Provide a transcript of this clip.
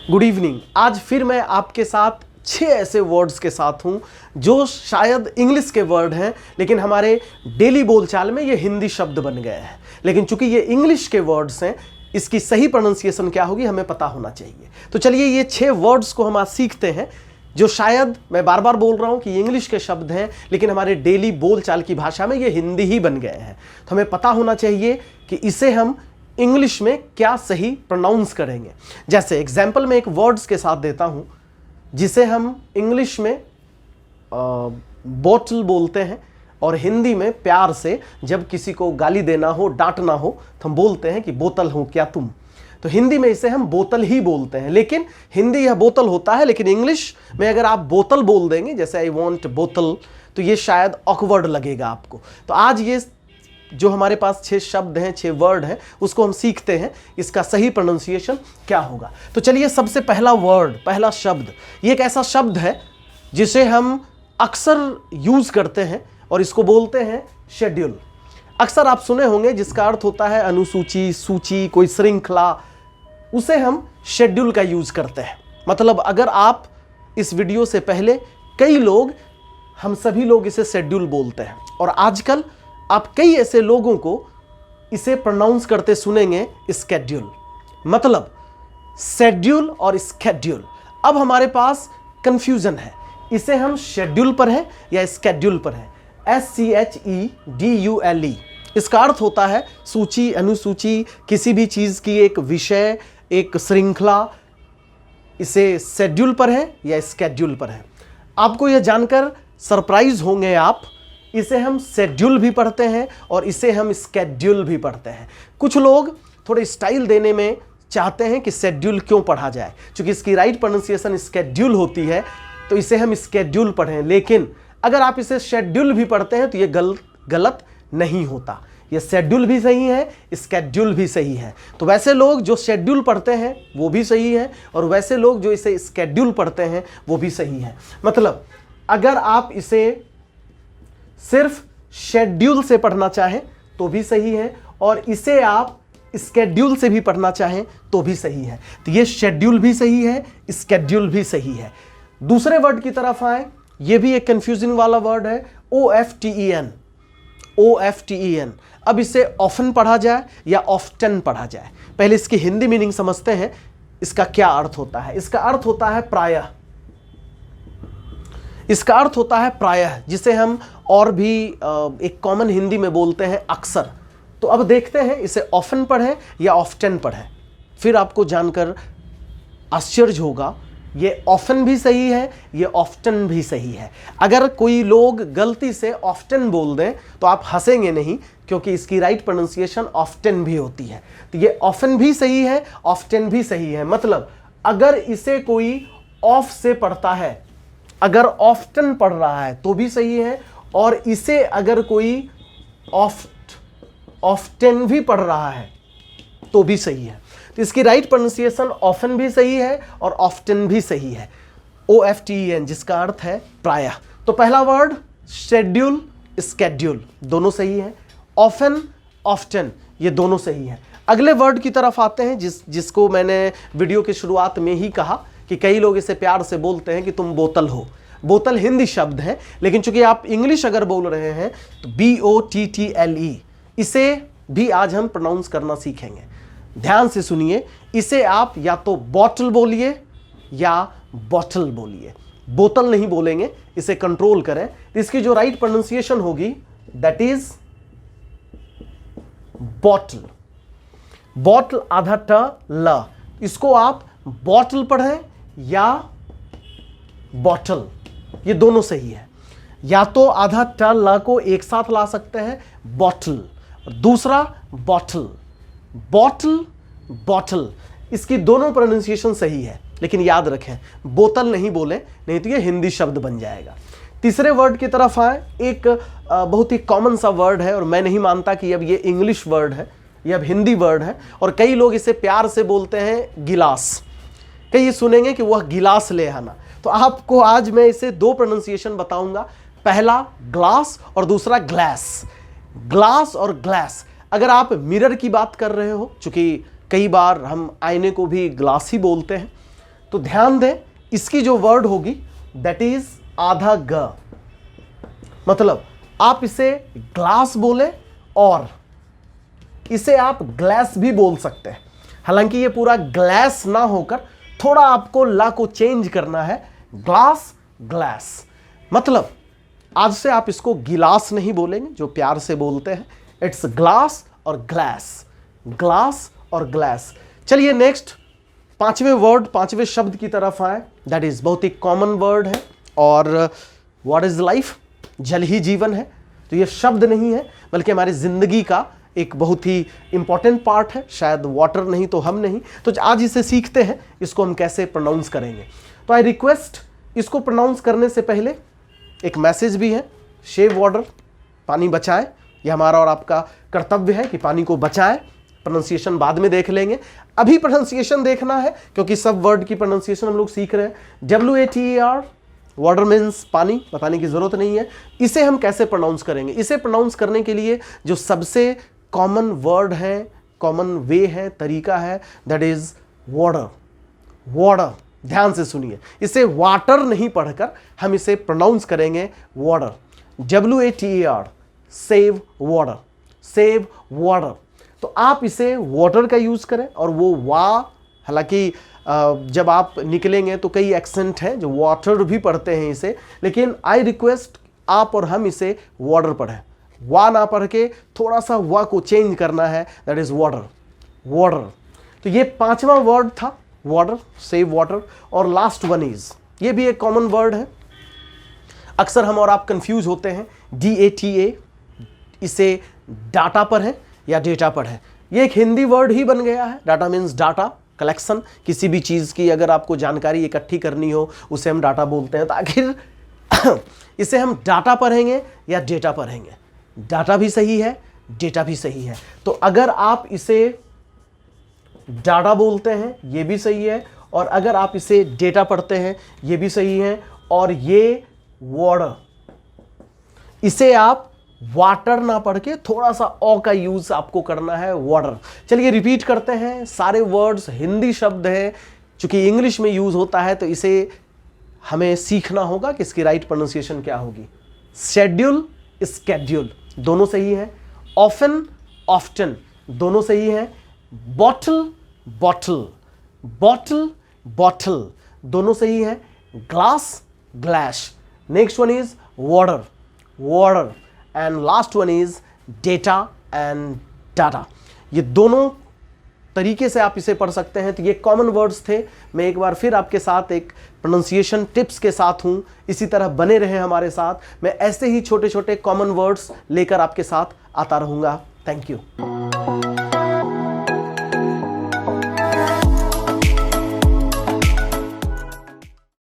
Good evening. आज फिर मैं आपके साथ 6 ऐसे वर्ड्स के साथ हूं जो शायद इंग्लिश के वर्ड हैं, लेकिन हमारे डेली बोलचाल में ये हिंदी शब्द बन गए हैं। लेकिन चूंकि ये इंग्लिश के वर्ड्स हैं, इसकी सही प्रोनाउंसिएशन क्या होगी हमें पता होना चाहिए। तो चलिए ये 6 वर्ड्स को हम आज सीखते हैं, जो शायद मैं बार बार बोल रहा हूं कि इंग्लिश के शब्द हैं, लेकिन हमारे डेली बोलचाल की भाषा में ये हिंदी ही बन गए हैं। तो हमें पता होना चाहिए कि इसे हम इंग्लिश में क्या सही प्रोनाउंस करेंगे। जैसे एग्जाम्पल में एक वर्ड्स के साथ देता हूं जिसे हम इंग्लिश में बोतल बोलते हैं और हिंदी में प्यार से जब किसी को गाली देना हो, डांटना हो, तो हम बोलते हैं कि बोतल हो क्या तुम। तो हिंदी में इसे हम बोतल ही बोलते हैं, लेकिन हिंदी यह बोतल होता है, लेकिन इंग्लिश में अगर आप बोतल बोल देंगे जैसे आई वॉन्ट बोतल, तो ये शायद ऑकवर्ड लगेगा आपको। तो आज ये जो हमारे पास 6 शब्द हैं, 6 वर्ड हैं, उसको हम सीखते हैं, इसका सही प्रोनाउंसिएशन क्या होगा। तो चलिए सबसे पहला वर्ड, पहला शब्द, ये एक ऐसा शब्द है जिसे हम अक्सर यूज करते हैं और इसको बोलते हैं शेड्यूल। अक्सर आप सुने होंगे जिसका अर्थ होता है अनुसूची, सूची, कोई श्रृंखला, उसे हम शेड्यूल का यूज करते हैं। मतलब अगर आप इस वीडियो से पहले कई लोग, हम सभी लोग इसे शेड्यूल बोलते हैं, और आजकल आप कई ऐसे लोगों को इसे प्रोनाउंस करते सुनेंगे स्केड्यूल। मतलब शेड्यूल और स्केड्यूल। अब हमारे पास कंफ्यूजन है, इसे हम शेड्यूल पर है या स्केड्यूल पर है। SCHEDULE, इसका अर्थ होता है सूची, अनुसूची, किसी भी चीज की एक विषय, एक श्रृंखला। इसे शेड्यूल पर है या स्केड्यूल पर है। आपको यह जानकर सरप्राइज होंगे आप, इसे हम शेड्यूल भी पढ़ते हैं और इसे हम स्केड्यूल भी पढ़ते हैं। कुछ लोग थोड़े स्टाइल देने में चाहते हैं कि शेड्यूल क्यों पढ़ा जाए, क्योंकि इसकी राइट प्रोनाउंसिएशन स्केड्यूल होती है, तो इसे हम स्केड्यूल पढ़ें। लेकिन अगर आप इसे शेड्यूल भी पढ़ते हैं तो ये गलत नहीं होता। ये शेड्यूल भी सही है, स्केड्यूल भी सही है। तो वैसे लोग जो शेड्यूल पढ़ते हैं वो भी सही है, और वैसे लोग जो इसे स्केड्यूल पढ़ते हैं वो भी सही है। मतलब अगर आप इसे सिर्फ शेड्यूल से पढ़ना चाहें तो भी सही है, और इसे आप स्केड्यूल से भी पढ़ना चाहें तो भी सही है। तो ये शेड्यूल भी सही है, स्केड्यूल भी सही है। दूसरे वर्ड की तरफ आए, ये भी एक कंफ्यूजिंग वाला वर्ड है, OFTEN। OFTEN। अब इसे ऑफन पढ़ा जाए या ऑफ्टन पढ़ा जाए। पहले इसकी हिंदी मीनिंग समझते हैं, इसका क्या अर्थ होता है। इसका अर्थ होता है प्रायः। इसका अर्थ होता है प्रायः, जिसे हम और भी एक कॉमन हिंदी में बोलते हैं अक्सर। तो अब देखते हैं इसे ऑफन पढ़ें या ऑफ्टन पढ़ें। फिर आपको जानकर आश्चर्य होगा, ये ऑफन भी सही है, ये ऑफ्टन भी सही है। अगर कोई लोग गलती से ऑफ्टन बोल दें तो आप हंसेंगे नहीं, क्योंकि इसकी राइट प्रोनाउंसिएशन ऑफ्टन भी होती है। तो ये ऑफन भी सही है, ऑफ्टन भी सही है। मतलब अगर इसे कोई ऑफ से पढ़ता है, अगर ऑफ्टन पढ़ रहा है तो भी सही है, और इसे अगर कोई ऑफ्टन भी पढ़ रहा है तो भी सही है। तो इसकी राइट प्रोनाउंसिएशन ऑफन भी सही है और ऑफ्टन भी सही है। OFTEN, जिसका अर्थ है प्रायः। तो पहला वर्ड शेड्यूल, स्केड्यूल, दोनों सही है। ऑफन, ऑफ्टन, ये दोनों सही है। अगले वर्ड की तरफ आते हैं, जिसको मैंने वीडियो की शुरुआत में ही कहा कि कई लोग इसे प्यार से बोलते हैं कि तुम बोतल हो। बोतल हिंदी शब्द है, लेकिन चूंकि आप इंग्लिश अगर बोल रहे हैं तो BOTTLE, इसे भी आज हम प्रोनाउंस करना सीखेंगे। ध्यान से सुनिए, इसे आप या तो बॉटल बोलिए या बॉटल बोलिए, बोतल नहीं बोलेंगे, इसे कंट्रोल करें। इसकी जो राइट प्रोनाउंसिएशन होगी दैट इज बॉटल। बॉटल आधा ट ल, इसको आप बॉटल पढ़ें या बॉटल, ये दोनों सही है। या तो आधा ट ल को एक साथ ला सकते हैं, बॉटल, और दूसरा बॉटल, बॉटल, बॉटल, इसकी दोनों प्रोनाउंसिएशन सही है। लेकिन याद रखें, बोतल नहीं बोले, नहीं तो ये हिंदी शब्द बन जाएगा। तीसरे वर्ड की तरफ आए, एक बहुत ही कॉमन सा वर्ड है, और मैं नहीं मानता कि अब ये इंग्लिश वर्ड है, ये अब हिंदी वर्ड है, और कई लोग इसे प्यार से बोलते हैं गिलास। कई सुनेंगे कि वह गिलास ले आना। तो आपको आज मैं इसे 2 प्रोनाउंसिएशन बताऊंगा, पहला ग्लास और दूसरा ग्लास। ग्लास और ग्लास। अगर आप मिरर की बात कर रहे हो, चूंकि कई बार हम आईने को भी ग्लास ही बोलते हैं, तो ध्यान दें, इसकी जो वर्ड होगी दैट इज आधा ग, मतलब आप इसे ग्लास बोले और इसे आप ग्लास भी बोल सकते हैं। हालांकि ये पूरा ग्लास ना होकर थोड़ा आपको ला को चेंज करना है, ग्लास ग्लास। मतलब आज से आप इसको गिलास नहीं बोलेंगे जो प्यार से बोलते हैं, इट्स ग्लास और ग्लास, ग्लास और ग्लास। चलिए नेक्स्ट पांचवें वर्ड, पांचवें शब्द की तरफ आए। दैट इज बहुत ही कॉमन वर्ड है, और व्हाट इज लाइफ, जल ही जीवन है। तो ये शब्द नहीं है बल्कि हमारी जिंदगी का एक बहुत ही इंपॉर्टेंट पार्ट है, शायद वाटर नहीं तो हम नहीं। तो आज इसे सीखते हैं, इसको हम कैसे प्रोनाउंस करेंगे। तो आई रिक्वेस्ट, इसको प्रोनाउंस करने से पहले एक मैसेज भी है, सेव वाटर, पानी बचाएं। यह हमारा और आपका कर्तव्य है कि पानी को बचाएं। प्रोनाउंसिएशन बाद में देख लेंगे, अभी प्रोनाउंसिएशन देखना है क्योंकि सब वर्ड की प्रोनाउंसिएशन हम लोग सीख रहे हैं। WATER, वाटर मीन्स पानी, बताने की जरूरत नहीं है। इसे हम कैसे प्रोनाउंस करेंगे? इसे प्रोनाउंस करने के लिए जो सबसे कॉमन वर्ड है, कॉमन वे है, तरीका है, दैट इज वाटर। वाटर, ध्यान से सुनिए, इसे वाटर नहीं पढ़कर हम इसे प्रोनाउंस करेंगे water. WATER, save water, save water. तो आप इसे वाटर का यूज करें, और वो हालांकि जब आप निकलेंगे तो कई एक्सेंट हैं जो वाटर भी पढ़ते हैं इसे, लेकिन आई रिक्वेस्ट आप और हम इसे वाटर पढ़ें, वा ना पढ़ के थोड़ा सा वा को चेंज करना है, दैट इज वाटर, वाटर। तो ये पांचवा वर्ड था वाटर, सेव वाटर। और लास्ट वन इज, ये भी एक कॉमन वर्ड है, अक्सर हम और आप कंफ्यूज होते हैं, DATA, इसे डाटा पर है या डेटा पर है। ये एक हिंदी वर्ड ही बन गया है। डाटा मीन्स डाटा कलेक्शन, किसी भी चीज़ की अगर आपको जानकारी इकट्ठी करनी हो उसे हम डाटा बोलते हैं। तो आखिर इसे हम डाटा पढ़ेंगे या डेटा पढ़ेंगे? डाटा भी सही है, डेटा भी सही है। तो अगर आप इसे डाटा बोलते हैं ये भी सही है, और अगर आप इसे डेटा पढ़ते हैं ये भी सही है। और ये वाटर, इसे आप वाटर ना पढ़ के थोड़ा सा ओ का यूज आपको करना है, वाटर। चलिए रिपीट करते हैं, सारे वर्ड्स हिंदी शब्द है, चूंकि इंग्लिश में यूज होता है तो इसे हमें सीखना होगा कि इसकी राइट प्रोनाउंसिएशन क्या होगी। शेड्यूल, स्केड्यूल, दोनों सही है। ऑफन, ऑफ्टन, दोनों सही है। बॉटल, बॉटल, बॉटल, बॉटल, दोनों सही है। Glass, glass. Next one is water, water. And last one is data and data. ये दोनों तरीके से आप इसे पढ़ सकते हैं। तो ये कॉमन वर्ड्स थे। मैं एक बार फिर आपके साथ एक प्रोनाउंसिएशन टिप्स के साथ हूँ, इसी तरह बने रहें हमारे साथ। मैं ऐसे ही छोटे छोटे कॉमन वर्ड्स लेकर आपके साथ आता रहूँगा। Thank you.